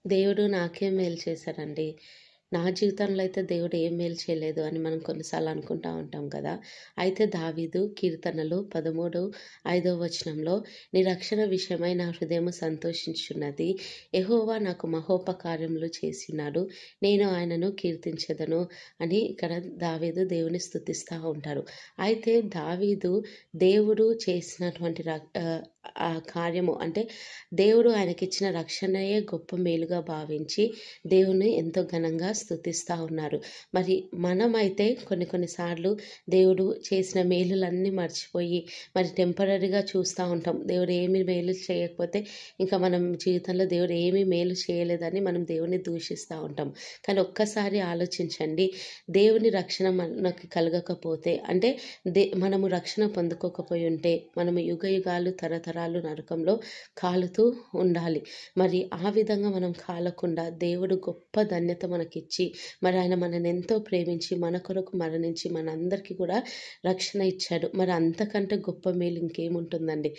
దేవుడు నాకేం మేలు చేశారండి. నా జీవితంలో అయితే దేవుడు ఏం మేలు చేయలేదు అని మనం కొన్నిసార్లు అనుకుంటా ఉంటాం కదా! అయితే దావీదు కీర్తనలు 13, 5 వచనంలో "నీ రక్షణ విషయమై నా హృదయము సంతోషించున్నది. యెహోవా నాకు మహోపకారములు చేసినాడు. నేను ఆయనను కీర్తించెదను" అని ఇక్కడ దావీదు దేవుని స్తుతిస్తా ఉంటారు. అయితే దావీదు దేవుడు చేసినటువంటి ఆ కార్యము అంటే దేవుడు ఆయనకిచ్చిన రక్షణయే గొప్ప మేలుగా భావించి దేవుని ఎంతో ఘనంగా స్తుతిస్తా ఉన్నారు. మరి మనమైతే కొన్ని సార్లు దేవుడు చేసిన మేలులన్నీ మర్చిపోయి మరి టెంపరరీగా చూస్తా ఉంటాం. దేవుడు ఏమి మేలు చేయకపోతే ఇంకా మనం జీవితంలో దేవుడు ఏమి మేలు చేయలేదని మనం దేవుడిని దూషిస్తా ఉంటాం. కానీ ఒక్కసారి ఆలోచించండి. దేవుని రక్షణ మనకి కలగకపోతే అంటే మనము రక్షణ పొందుకోకపోయి ఉంటే మనము యుగయుగాలు తరతరాలు నరకంలో కాలుతూ ఉండాలి. మరి ఆ విధంగా మనం కాలకుండా దేవుడు గొప్ప ధన్యత మనకిచ్చి, మరి ఆయన మననెంతో ప్రేమించి, మన కొరకు మరణించి, మనందరికీ కూడా రక్షణ ఇచ్చాడు. మరి అంతకంటే గొప్ప మేలు ఇంకేముంటుందండి.